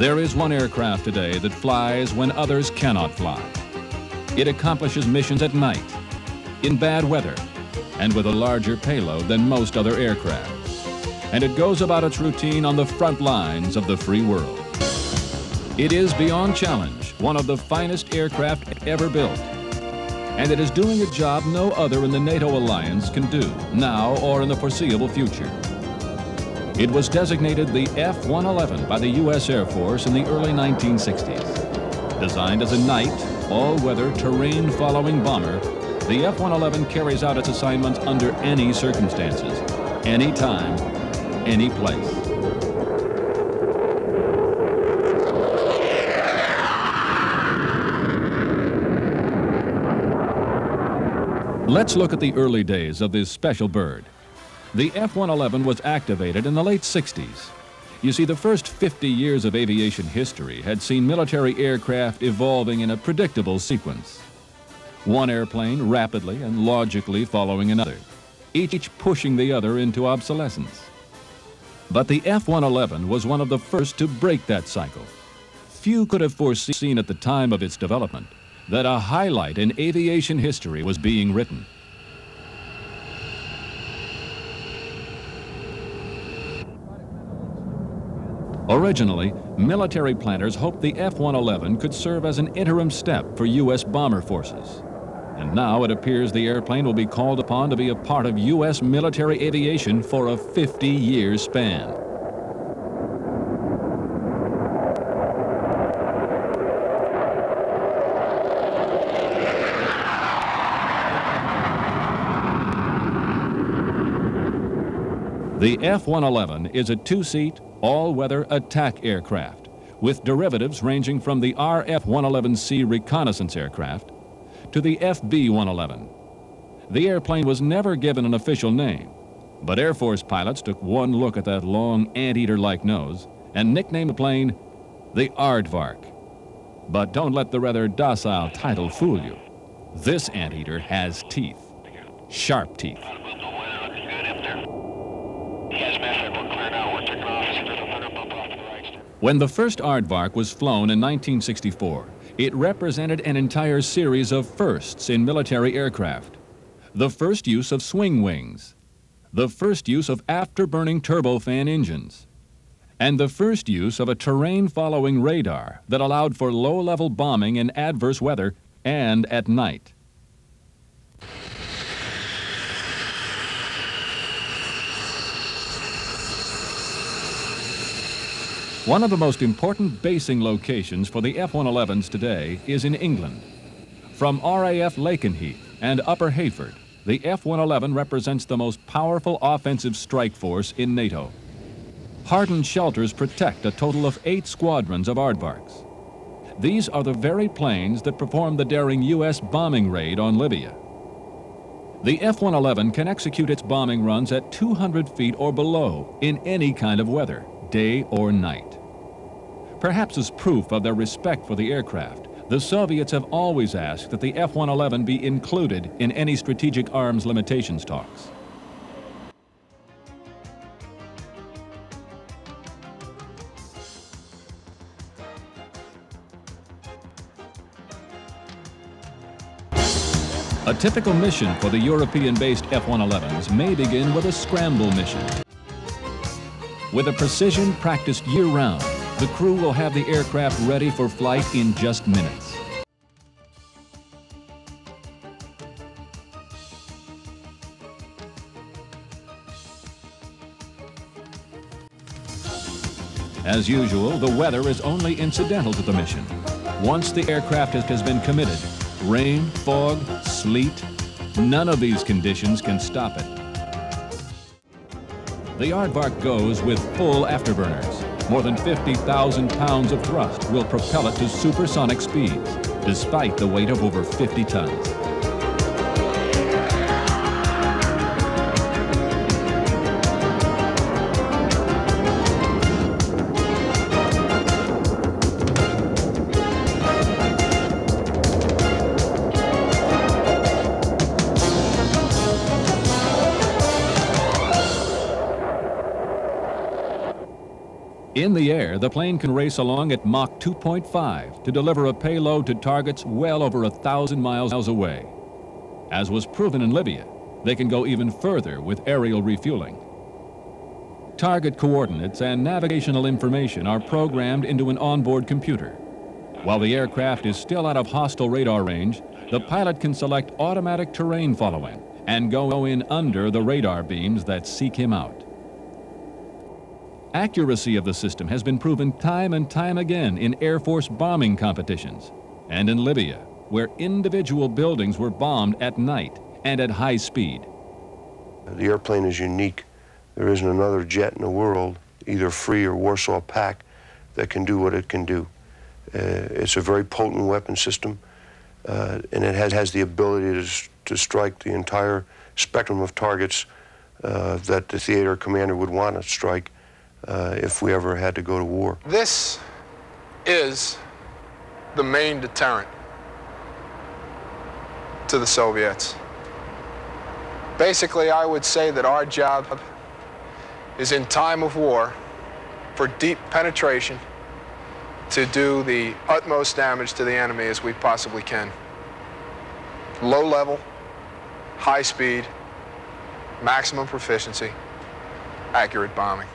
There is one aircraft today that flies when others cannot fly. It accomplishes missions at night, in bad weather, and with a larger payload than most other aircraft. And it goes about its routine on the front lines of the free world. It is beyond challenge, one of the finest aircraft ever built. And it is doing a job no other in the NATO alliance can do, now or in the foreseeable future. It was designated the F-111 by the U.S. Air Force in the early 1960s. Designed as a night, all-weather, terrain-following bomber, the F-111 carries out its assignments under any circumstances, any time, any place. Let's look at the early days of this special bird. The F-111 was activated in the late 60s. You see, the first 50 years of aviation history had seen military aircraft evolving in a predictable sequence. One airplane rapidly and logically following another, each pushing the other into obsolescence. But the F-111 was one of the first to break that cycle. Few could have foreseen at the time of its development that a highlight in aviation history was being written. Originally, military planners hoped the F-111 could serve as an interim step for U.S. bomber forces. And now it appears the airplane will be called upon to be a part of U.S. military aviation for a 50-year span. The F-111 is a two-seat, all-weather attack aircraft with derivatives ranging from the RF-111C reconnaissance aircraft to the FB-111. The airplane was never given an official name, but Air Force pilots took one look at that long anteater-like nose and nicknamed the plane the Aardvark. But don't let the rather docile title fool you. This anteater has teeth, sharp teeth. When the first Aardvark was flown in 1964, it represented an entire series of firsts in military aircraft. The first use of swing wings, the first use of afterburning turbofan engines, and the first use of a terrain-following radar that allowed for low-level bombing in adverse weather and at night. One of the most important basing locations for the F-111s today is in England. From RAF Lakenheath and Upper Heyford, the F-111 represents the most powerful offensive strike force in NATO. Hardened shelters protect a total of 8 squadrons of Aardvarks. These are the very planes that performed the daring U.S. bombing raid on Libya. The F-111 can execute its bombing runs at 200 feet or below in any kind of weather, day or night. Perhaps as proof of their respect for the aircraft, the Soviets have always asked that the F-111 be included in any strategic arms limitations talks. A typical mission for the European-based F-111s may begin with a scramble mission. With a precision practiced year-round, the crew will have the aircraft ready for flight in just minutes. As usual, the weather is only incidental to the mission. Once the aircraft has been committed, rain, fog, sleet, none of these conditions can stop it. The Aardvark goes with full afterburners. More than 50,000 pounds of thrust will propel it to supersonic speeds, despite the weight of over 50 tons. In the air, the plane can race along at Mach 2.5 to deliver a payload to targets well over 1,000 miles away. As was proven in Libya, they can go even further with aerial refueling. Target coordinates and navigational information are programmed into an onboard computer. While the aircraft is still out of hostile radar range, the pilot can select automatic terrain following and go in under the radar beams that seek him out. Accuracy of the system has been proven time and time again in Air Force bombing competitions and in Libya, where individual buildings were bombed at night and at high speed. The airplane is unique. There isn't another jet in the world, either free or Warsaw Pact, that can do what it can do. It's a very potent weapon system, and it has the ability to strike the entire spectrum of targets that the theater commander would want to strike if we ever had to go to war. This is the main deterrent to the Soviets. Basically, I would say that our job is in time of war for deep penetration to do the utmost damage to the enemy as we possibly can. Low level, high speed, maximum proficiency, accurate bombing.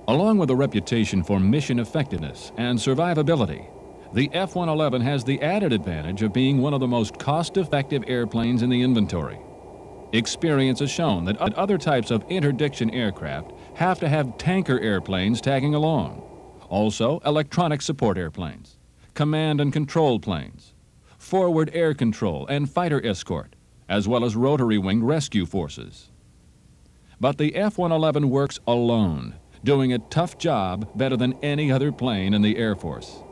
Along with a reputation for mission effectiveness and survivability, the F-111 has the added advantage of being one of the most cost-effective airplanes in the inventory. Experience has shown that other types of interdiction aircraft have to have tanker airplanes tagging along. Also, electronic support airplanes, command and control planes, forward air control and fighter escort, as well as rotary-winged rescue forces. But the F-111 works alone, doing a tough job better than any other plane in the Air Force.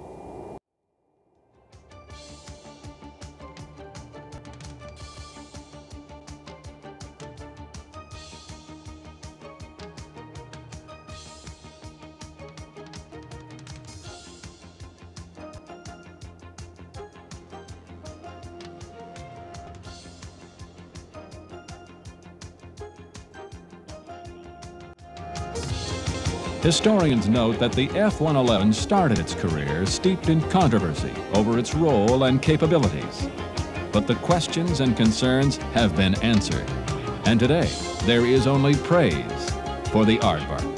Historians note that the F-111 started its career steeped in controversy over its role and capabilities. But the questions and concerns have been answered. And today, there is only praise for the Aardvark.